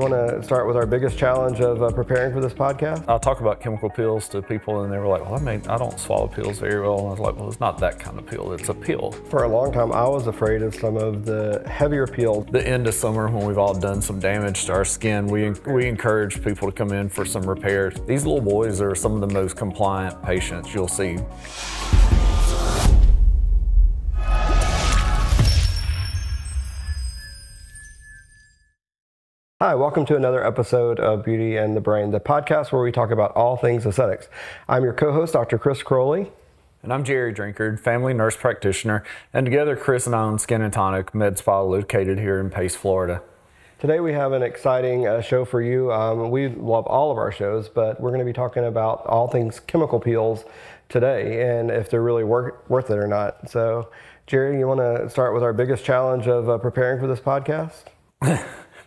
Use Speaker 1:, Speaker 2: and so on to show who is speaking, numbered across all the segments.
Speaker 1: want to start with our biggest challenge of preparing for this podcast?
Speaker 2: I'll talk about chemical peels to people and they were like, well, I don't swallow peels very well. And I was like, well, it's not that kind of peel, it's a peel.
Speaker 1: For a long time, I was afraid of some of the heavier peels.
Speaker 2: The end of summer, when we've all done some damage to our skin, we encourage people to come in for some repairs. These little boys are some of the most compliant patients you'll see.
Speaker 1: Hi, welcome to another episode of Beauty and the Brain, the podcast where we talk about all things aesthetics. I'm your co-host, Dr. Chris Croley.
Speaker 2: And I'm Jerry Drinkard, family nurse practitioner. And together, Chris and I own Skin and Tonic med spa located here in Pace, Florida.
Speaker 1: Today we have an exciting show for you. We love all of our shows, but we're going to be talking about all things chemical peels today and if they're really worth it or not. So, Jerry, you want to start with our biggest challenge of preparing for this podcast?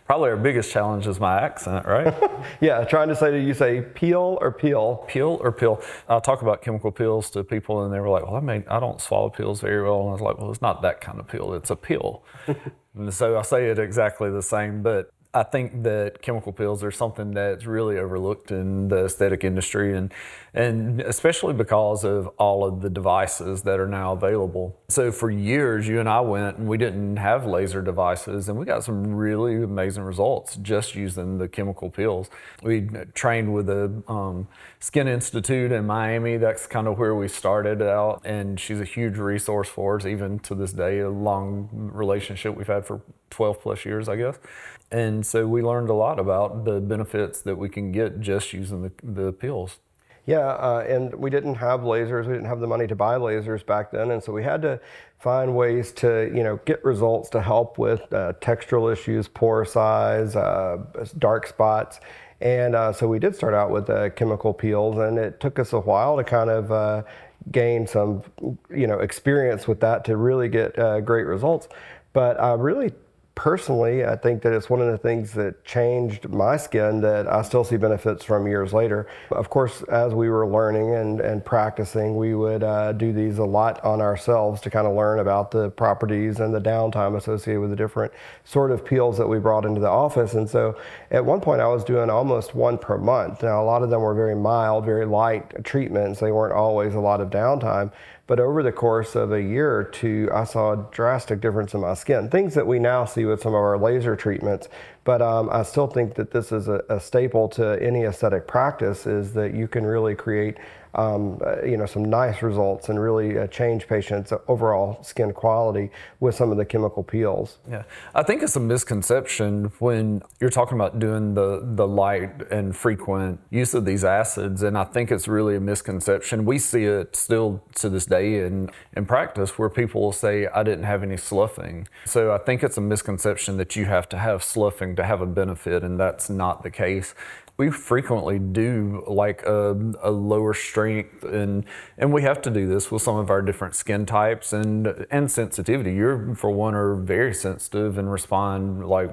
Speaker 2: Probably our biggest challenge is my accent, right?
Speaker 1: Yeah, trying to say to you, say peel or peel?
Speaker 2: Peel or peel. I'll talk about chemical peels to people and they were like, well, I don't swallow peels very well. And I was like, well, it's not that kind of peel, it's a peel. And so I say it exactly the same, but I think that chemical peels are something that's really overlooked in the aesthetic industry and especially because of all of the devices that are now available. So for years, you and I went and we didn't have laser devices and we got some really amazing results just using the chemical peels. We trained with the Skin Institute in Miami. That's kind of where we started out, and she's a huge resource for us, even to this day, a long relationship we've had for 12 plus years, I guess. And so we learned a lot about the benefits that we can get just using the peels.
Speaker 1: Yeah, and we didn't have lasers. We didn't have the money to buy lasers back then, and so we had to find ways to, get results to help with textural issues, pore size, dark spots. And so we did start out with chemical peels, and it took us a while to kind of gain some, experience with that to really get great results. But really, personally, I think that it's one of the things that changed my skin that I still see benefits from years later. Of course, as we were learning and practicing, we would do these a lot on ourselves to kind of learn about the properties and the downtime associated with the different sort of peels that we brought into the office. And so at one point I was doing almost one per month. Now, a lot of them were very mild, very light treatments. They weren't always a lot of downtime. But over the course of a year or two, I saw a drastic difference in my skin. Things that we now see with some of our laser treatments. But I still think that this is a staple to any aesthetic practice, is that you can really create some nice results and really change patients' overall skin quality with some of the chemical peels.
Speaker 2: Yeah, I think it's a misconception when you're talking about doing the light and frequent use of these acids, and I think it's really a misconception. We see it still to this day in practice where people will say, I didn't have any sloughing. So I think it's a misconception that you have to have sloughing to have a benefit, and that's not the case. We frequently do like a lower strength, and we have to do this with some of our different skin types and sensitivity. You, for one, are very sensitive and respond like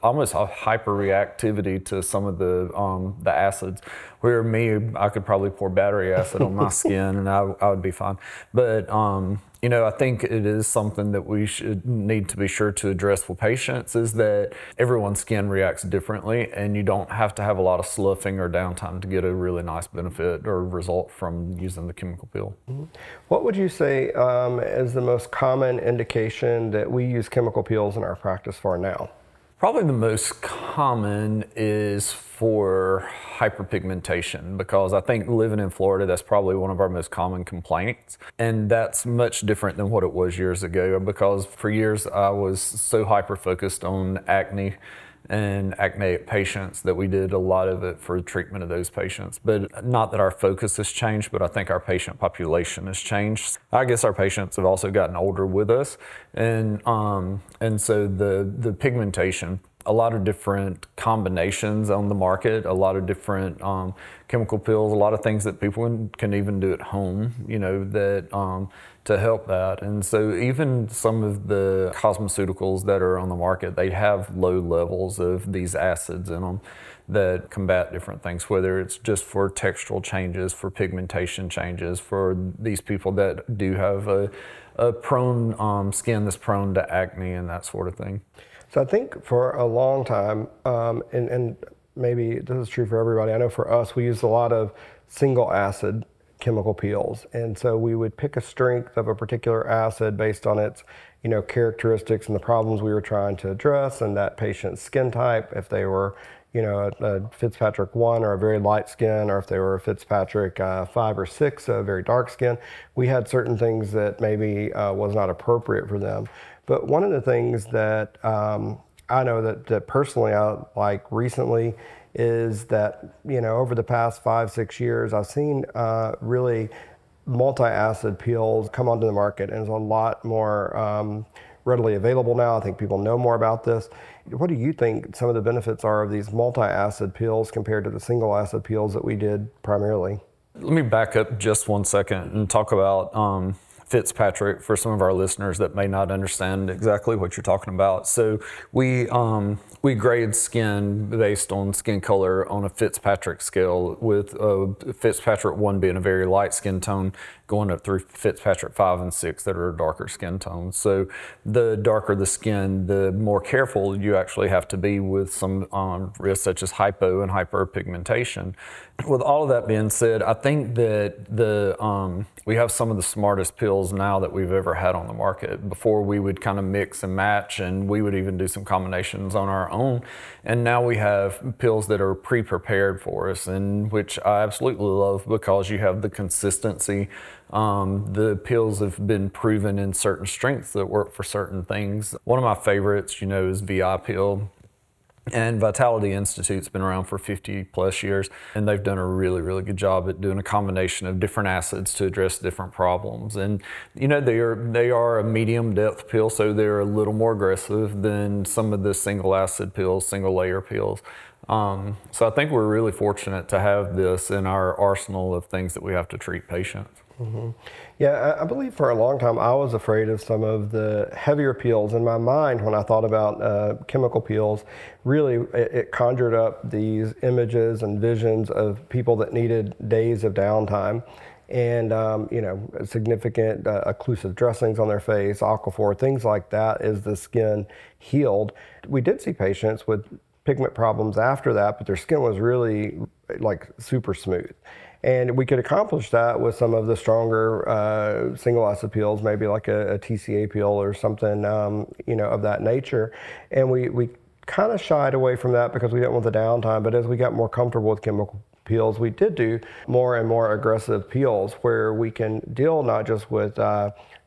Speaker 2: almost a hyperreactivity to some of the acids. Where me, I could probably pour battery acid on my skin and I would be fine. But I think it is something that we should need to be sure to address with patients, is that everyone's skin reacts differently and you don't have to have a lot of sloughing or downtime to get a really nice benefit or result from using the chemical peel.
Speaker 1: Mm-hmm. What would you say is the most common indication that we use chemical peels in our practice for now?
Speaker 2: Probably the most common is for hyperpigmentation, because I think living in Florida, that's probably one of our most common complaints. And that's much different than what it was years ago, because for years I was so hyper-focused on acne and acneic patients that we did a lot of it for treatment of those patients. But not that our focus has changed, but I think our patient population has changed. I guess our patients have also gotten older with us, and so the pigmentation, a lot of different combinations on the market, a lot of different chemical peels, a lot of things that people can even do at home, that to help that. And so even some of the cosmeceuticals that are on the market, they have low levels of these acids in them that combat different things, whether it's just for textural changes, for pigmentation changes, for these people that do have a prone skin that's prone to acne and that sort of thing.
Speaker 1: So I think for a long time, and maybe this is true for everybody, I know for us, we used a lot of single acid chemical peels. And so we would pick a strength of a particular acid based on its, characteristics and the problems we were trying to address and that patient's skin type, if they were, a Fitzpatrick 1 or a very light skin, or if they were a Fitzpatrick 5 or 6, a very dark skin. We had certain things that maybe was not appropriate for them. But one of the things that I know that personally I like recently is that, over the past 5-6 years, I've seen really multi-acid peels come onto the market, and it's a lot more readily available now. I think people know more about this. What do you think some of the benefits are of these multi-acid peels compared to the single acid peels that we did primarily?
Speaker 2: Let me back up just 1 second and talk about Fitzpatrick for some of our listeners that may not understand exactly what you're talking about. So we grade skin based on skin color on a Fitzpatrick scale, with Fitzpatrick 1 being a very light skin tone, going up through Fitzpatrick 5 and 6 that are darker skin tones. So the darker the skin, the more careful you actually have to be with some risks such as hypo and hyperpigmentation. With all of that being said, I think that we have some of the smartest peels now that we've ever had on the market. Before, we would kind of mix and match, and we would even do some combinations on our own. And now we have peels that are pre-prepared for us, and which I absolutely love because you have the consistency. The peels have been proven in certain strengths that work for certain things. One of my favorites, is VI peel. And Vitality Institute's been around for 50+ years, and they've done a really, really good job at doing a combination of different acids to address different problems. And they are a medium depth peel, so they're a little more aggressive than some of the single acid peels, single layer peels. So I think we're really fortunate to have this in our arsenal of things that we have to treat patients.
Speaker 1: Mm-hmm. Yeah, I believe for a long time I was afraid of some of the heavier peels. In my mind, when I thought about chemical peels, really it conjured up these images and visions of people that needed days of downtime and significant occlusive dressings on their face, aquaphor, things like that as the skin healed. We did see patients with pigment problems after that, but their skin was really like super smooth. And we could accomplish that with some of the stronger single acid peels, maybe like a TCA peel or something, of that nature. And we kind of shied away from that because we didn't want the downtime. But as we got more comfortable with chemical peels, we did do more and more aggressive peels where we can deal not just with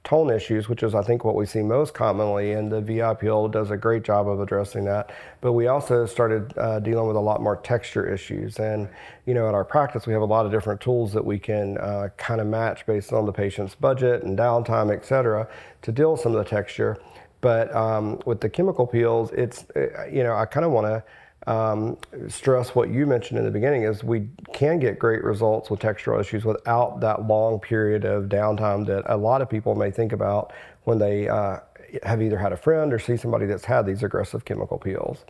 Speaker 1: tone issues, which is I think what we see most commonly, and the VI peel does a great job of addressing that. But we also started dealing with a lot more texture issues. And in our practice, we have a lot of different tools that we can kind of match based on the patient's budget and downtime, et cetera, to deal with some of the texture. But with the chemical peels, it's, I kind of want to stress what you mentioned in the beginning is we can get great results with textural issues without that long period of downtime that a lot of people may think about when they have either had a friend or see somebody that's had these aggressive chemical peels.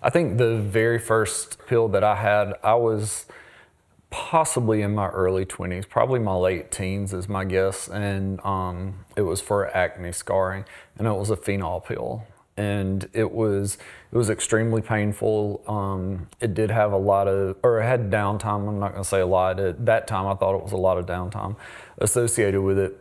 Speaker 2: I think the very first peel that I had, I was possibly in my early 20s, probably my late teens is my guess, and it was for acne scarring, and it was a phenol peel. And it was extremely painful. It did have it had downtime. I'm not going to say a lot. At that time, I thought it was a lot of downtime associated with it.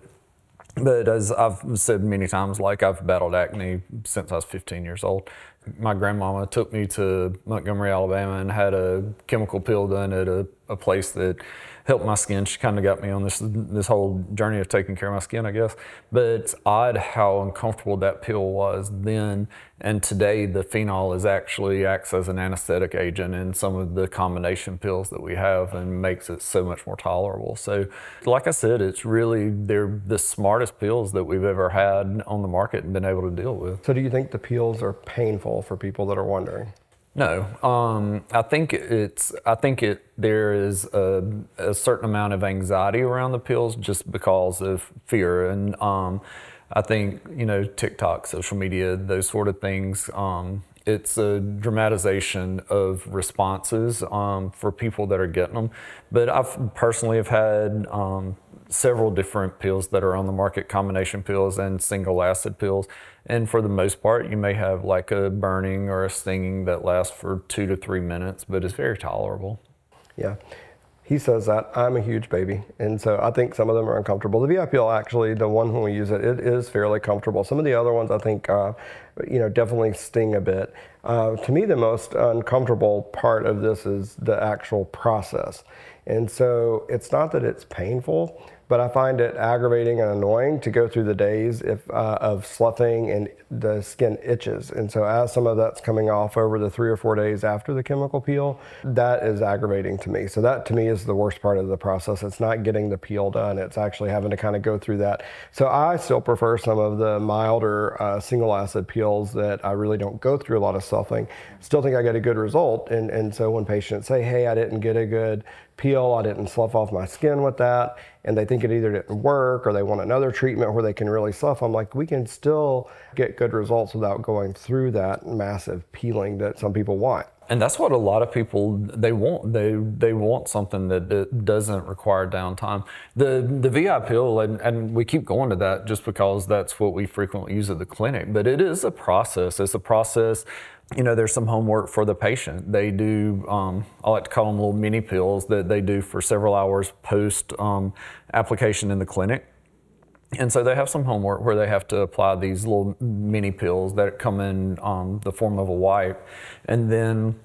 Speaker 2: But as I've said many times, like I've battled acne since I was 15 years old. My grandmama took me to Montgomery, Alabama, and had a chemical peel done at a place that helped my skin. She kind of got me on this whole journey of taking care of my skin, I guess. But it's odd how uncomfortable that peel was then. And today, the phenol actually acts as an anesthetic agent in some of the combination pills that we have and makes it so much more tolerable. So, like I said, they're the smartest pills that we've ever had on the market and been able to deal with.
Speaker 1: So do you think the peels are painful for people that are wondering?
Speaker 2: No, I think there is a certain amount of anxiety around the pills just because of fear, and I think TikTok, social media, those sort of things. It's a dramatization of responses for people that are getting them. But I've personally have had several different peels that are on the market, combination peels and single acid peels. And for the most part, you may have like a burning or a stinging that lasts for 2 to 3 minutes, but it's very tolerable.
Speaker 1: Yeah. He says that. I'm a huge baby, and so I think some of them are uncomfortable. The VI peel, actually, the one when we use it, it is fairly comfortable. Some of the other ones, I think, definitely sting a bit. To me, the most uncomfortable part of this is the actual process. And so it's not that it's painful, but I find it aggravating and annoying to go through the days of sloughing and the skin itches. And so as some of that's coming off over the 3 or 4 days after the chemical peel, that is aggravating to me. So that to me is the worst part of the process. It's not getting the peel done. It's actually having to kind of go through that. So I still prefer some of the milder single acid peels that I really don't go through a lot of sloughing. Still think I get a good result. And so when patients say, hey, I didn't get a good peel, I didn't slough off my skin with that, and they think it either didn't work or they want another treatment where they can really slough, I'm like, we can still get good results without going through that massive peeling that some people want.
Speaker 2: And that's what a lot of people, they want. They want something that doesn't require downtime. The VI peel, and we keep going to that just because that's what we frequently use at the clinic, but it is a process. It's a process. There's some homework for the patient. They do, I like to call them little mini peels that they do for several hours post application in the clinic. And so they have some homework where they have to apply these little mini peels that come in the form of a wipe. And then,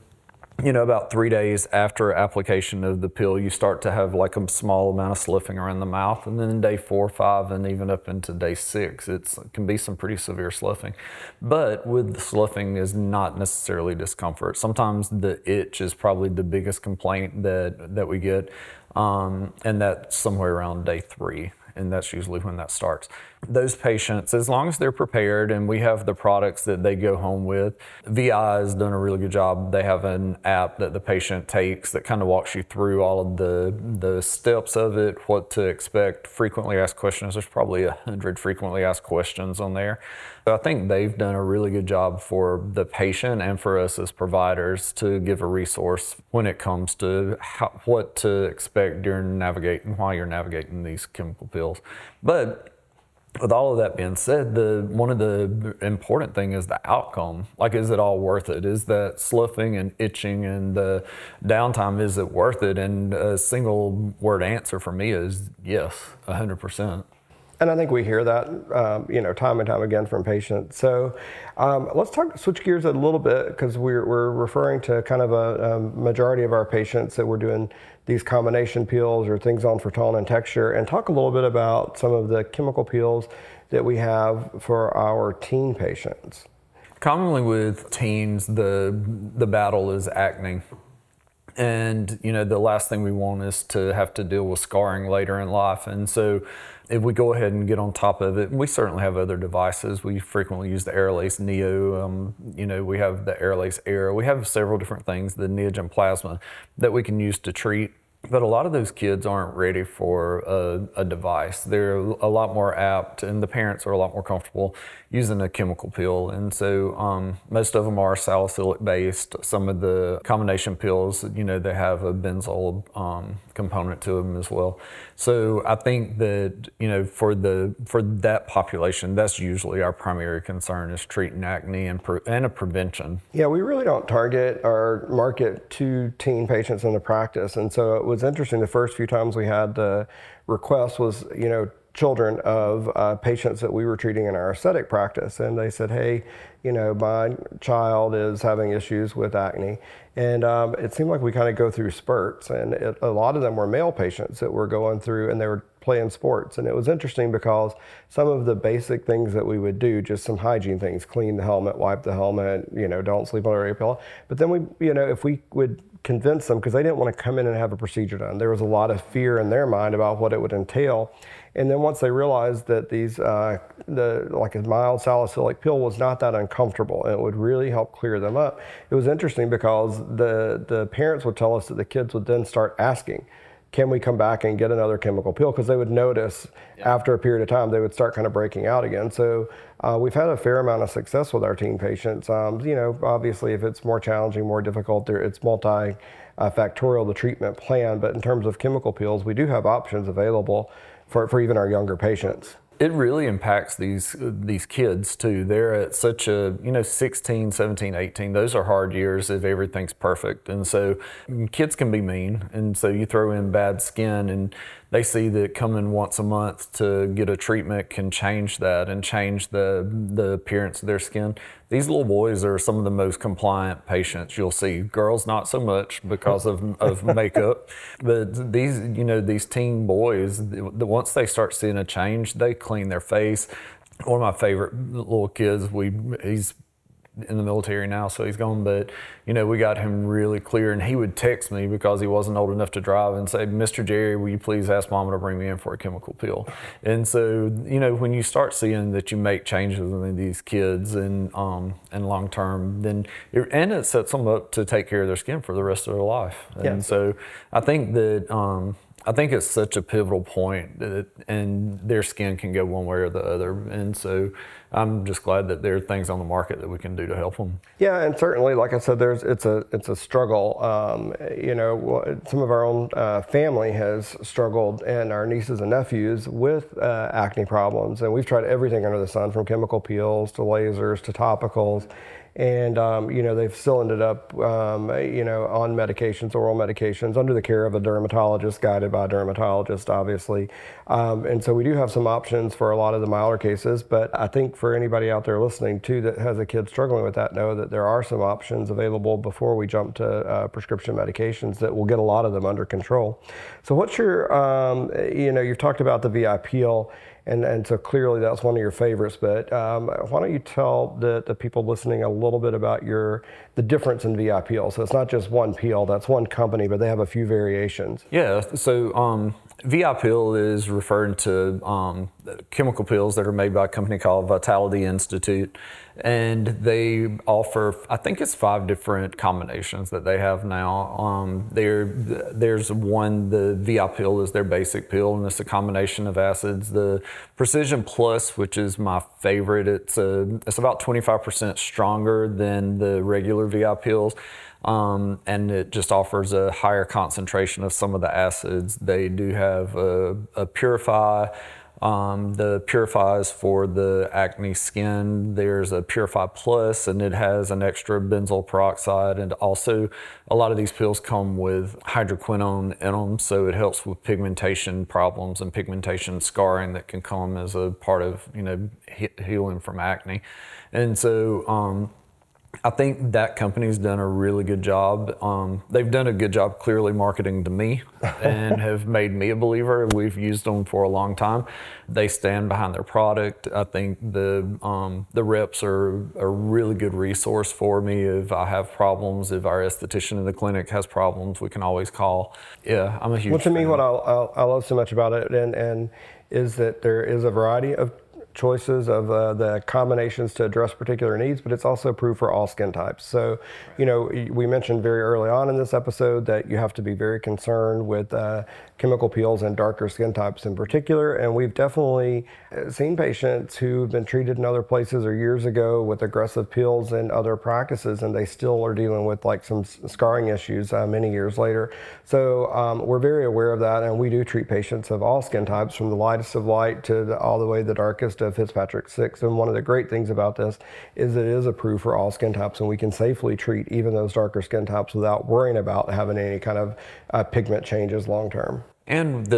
Speaker 2: about 3 days after application of the peel, you start to have like a small amount of sloughing around the mouth. And then day 4, 5, and even up into day 6, it can be some pretty severe sloughing. But with the sloughing is not necessarily discomfort. Sometimes the itch is probably the biggest complaint that we get. And that's somewhere around day 3. And that's usually when that starts. Those patients, as long as they're prepared and we have the products that they go home with, VI has done a really good job. They have an app that the patient takes that kind of walks you through all of the steps of it, what to expect, frequently asked questions. There's probably 100 frequently asked questions on there. So I think they've done a really good job for the patient and for us as providers to give a resource when it comes to what to expect during navigating, while you're navigating these chemical pills. But with all of that being said, one of the important thing is the outcome. Like, is it all worth it? Is that sloughing and itching and the downtime, is it worth it? And a single word answer for me is yes, 100%.
Speaker 1: And I think we hear that, time and time again from patients. So let's switch gears a little bit, because we're referring to kind of a majority of our patients that we're doing these combination peels or things on for tone and texture, and talk a little bit about some of the chemical peels that we have for our teen patients.
Speaker 2: Commonly with teens, the battle is acne. And, the last thing we want is to have to deal with scarring later in life. And so if we go ahead and get on top of it, and we certainly have other devices. We frequently use the Airlace Neo. We have the Airlace Air. We have several different things, the Neogen Plasma, that we can use to treat. But a lot of those kids aren't ready for a device. They're a lot more apt, and the parents are a lot more comfortable using a chemical peel. And so most of them are salicylic based. Some of the combination peels, they have a benzoyl component to them as well. So I think that, for that population, that's usually our primary concern, is treating acne and a prevention.
Speaker 1: Yeah, we really don't target or market to teen patients in the practice. And so it was interesting, the first few times we had the request was, children of patients that we were treating in our aesthetic practice. And they said, hey, my child is having issues with acne. And it seemed like we kind of go through spurts. And a lot of them were male patients that were going through, and they were playing sports. And it was interesting because some of the basic things that we would do, just some hygiene things, clean the helmet, wipe the helmet, don't sleep under a pillow. But then we, if we would convince them, because they didn't want to come in and have a procedure done. There was a lot of fear in their mind about what it would entail. And then once they realized that these, like a mild salicylic peel was not that uncomfortable and it would really help clear them up, it was interesting because the parents would tell us that the kids would then start asking, can we come back and get another chemical peel? Because they would notice after a period of time, they would start kind of breaking out again. So we've had a fair amount of success with our teen patients. Obviously, if it's more challenging, more difficult, it's multi-factorial, the treatment plan. But in terms of chemical peels, we do have options available for even our younger patients.
Speaker 2: It really impacts these kids too. They're at such a, 16, 17, 18, those are hard years if everything's perfect. And so kids can be mean. And so you throw in bad skin and they see that coming once a month to get a treatment can change that and change the appearance of their skin. These little boys are some of the most compliant patients you'll see. Girls, not so much because of makeup. But these teen boys, once they start seeing a change, they clean their face. One of my favorite little kids, he's in the military now, so he's gone, but we got him really clear, and he would text me because he wasn't old enough to drive and say, "Mr. Jerry, will you please ask Mama to bring me in for a chemical peel?" And so when you start seeing that you make changes in these kids and long term, then it sets them up to take care of their skin for the rest of their life. And so I think that I think it's such a pivotal point and their skin can go one way or the other. And so I'm just glad that there are things on the market that we can do to help them.
Speaker 1: Yeah, and certainly, like I said, it's a struggle. Some of our own family has struggled, and our nieces and nephews with acne problems. And we've tried everything under the sun, from chemical peels to lasers to topicals. And, they've still ended up, on medications, oral medications, under the care of a dermatologist, guided by a dermatologist, obviously. And so we do have some options for a lot of the milder cases. But I think for anybody out there listening, too, that has a kid struggling with that, know that there are some options available before we jump to prescription medications that will get a lot of them under control. So what's your, you've talked about the VI peel. And so clearly that's one of your favorites, but why don't you tell the people listening a little bit about the difference in VI peel? So it's not just one peel, that's one company, but they have a few variations.
Speaker 2: Yeah, so VI peel is referring to chemical peels that are made by a company called Vitality Institute. And they offer, I think it's 5 different combinations that they have now. There's one, the VI peel is their basic peel, and it's a combination of acids. The Precision Plus, which is my favorite, it's about 25% stronger than the regular VI peels. And it just offers a higher concentration of some of the acids. They do have a Purify. The Purify is for the acne skin. There's a Purify Plus, and it has an extra benzoyl peroxide. And also, a lot of these pills come with hydroquinone in them, so it helps with pigmentation problems and pigmentation scarring that can come as a part of healing from acne. And so I think that company's done a really good job. They've done a good job clearly marketing to me and have made me a believer. We've used them for a long time. They stand behind their product. I think the reps are a really good resource for me. If I have problems, if our esthetician in the clinic has problems, we can always call. Yeah, I'm a huge fan.
Speaker 1: Me, what I love so much about it and is that there is a variety of choices of the combinations to address particular needs, but it's also approved for all skin types. So, we mentioned very early on in this episode that you have to be very concerned with chemical peels and darker skin types in particular. And we've definitely seen patients who've been treated in other places or years ago with aggressive peels and other practices, and they still are dealing with like some scarring issues many years later. So we're very aware of that, and we do treat patients of all skin types, from the lightest of light to all the way the darkest of Fitzpatrick 6. And one of the great things about this is that it is approved for all skin types, and we can safely treat even those darker skin types without worrying about having any kind of pigment changes long term.
Speaker 2: And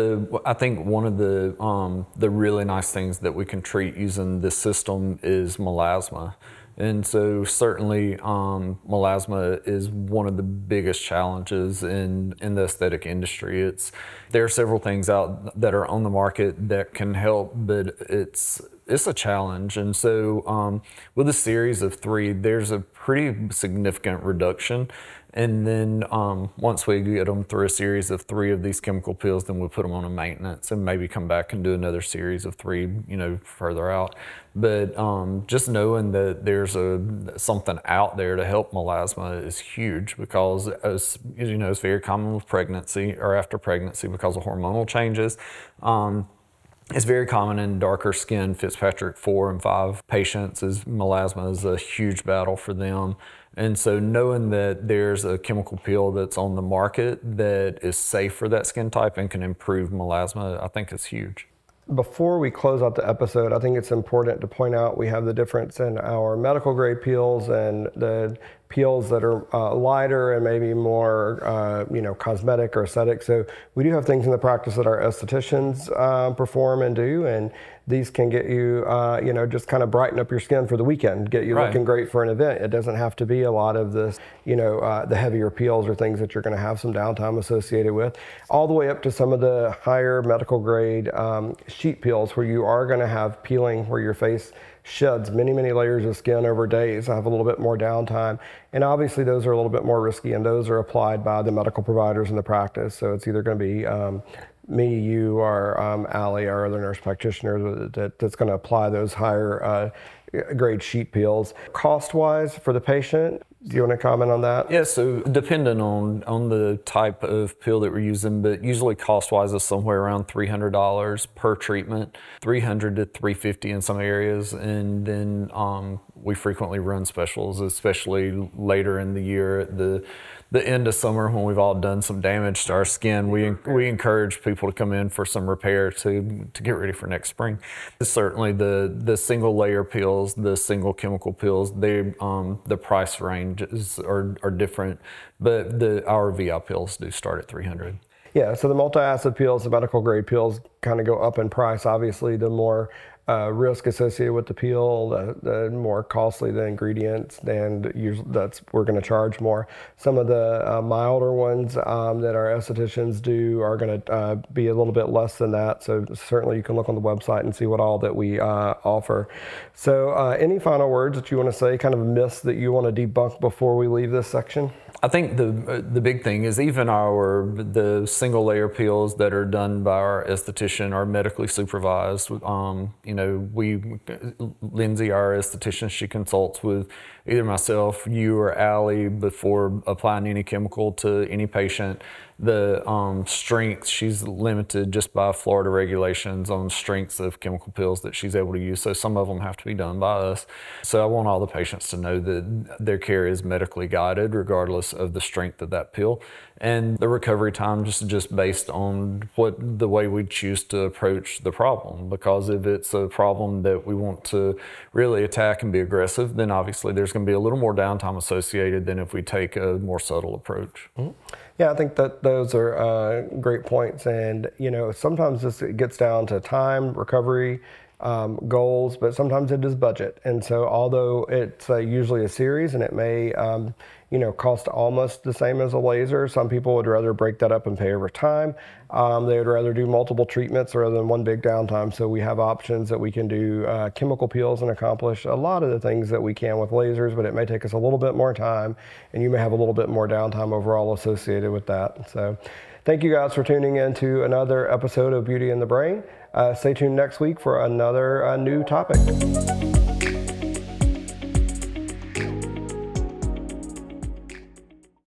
Speaker 2: I think one of the really nice things that we can treat using this system is melasma. And so certainly melasma is one of the biggest challenges in the aesthetic industry. There are several things out that are on the market that can help, but it's a challenge. And so with a series of 3, there's a pretty significant reduction. And then once we get them through a series of 3 of these chemical peels, then we'll put them on a maintenance and maybe come back and do another series of 3, further out. But just knowing that there's something out there to help melasma is huge, because as you know, it's very common with pregnancy or after pregnancy because of hormonal changes. It's very common in darker skin Fitzpatrick 4 and 5 patients. Melasma is a huge battle for them. And so knowing that there's a chemical peel that's on the market that is safe for that skin type and can improve melasma, I think is huge.
Speaker 1: Before we close out the episode, I think it's important to point out we have the difference in our medical grade peels and the peels that are lighter and maybe more, cosmetic or aesthetic. So we do have things in the practice that our estheticians perform and do, and these can get you, just kind of brighten up your skin for the weekend, get you looking great for an event. It doesn't have to be a lot of this, the heavier peels or things that you're going to have some downtime associated with, all the way up to some of the higher medical grade sheet peels where you are going to have peeling where your face sheds many, many layers of skin over days. I have a little bit more downtime. And obviously those are a little bit more risky, and those are applied by the medical providers in the practice. So it's either going to be me, you, or Allie, our other nurse practitioner, that's going to apply those higher grade sheet peels. Cost-wise for the patient, do you want to comment on that?
Speaker 2: Yeah, so depending on the type of peel that we're using, but usually cost-wise is somewhere around $300 per treatment, $300 to $350 in some areas, and then we frequently run specials, especially later in the year at the end of summer when we've all done some damage to our skin. We encourage people to come in for some repair to get ready for next spring. Certainly the single layer peels, the single chemical peels, the price ranges are different, but our VI peels do start at $300.
Speaker 1: Yeah, so the multi-acid peels, the medical grade peels, kind of go up in price. Obviously, the more risk associated with the peel, the more costly the ingredients, and usually we're going to charge more. Some of the milder ones that our estheticians do are going to be a little bit less than that. So certainly you can look on the website and see what all that we offer. So any final words that you want to say, kind of myths that you want to debunk before we leave this section?
Speaker 2: I think the big thing is even the single layer peels that are done by our esthetician are medically supervised. Lindsay, our esthetician, she consults with either myself, you, or Allie before applying any chemical to any patient. The strength, she's limited just by Florida regulations on strengths of chemical peels that she's able to use. So some of them have to be done by us. So I want all the patients to know that their care is medically guided regardless of the strength of that peel. And the recovery time just based on the way we choose to approach the problem. Because if it's a problem that we want to really attack and be aggressive, then obviously there's going to be a little more downtime associated than if we take a more subtle approach.
Speaker 1: Mm-hmm. Yeah, I think that those are great points. And, sometimes this gets down to time, recovery, goals, but sometimes it is budget. And so although it's usually a series and it may, cost almost the same as a laser, some people would rather break that up and pay over time. They would rather do multiple treatments rather than one big downtime. So we have options that we can do chemical peels and accomplish a lot of the things that we can with lasers, but it may take us a little bit more time, and you may have a little bit more downtime overall associated with that. So thank you guys for tuning in to another episode of Beauty in the Brain. Stay tuned next week for another new topic.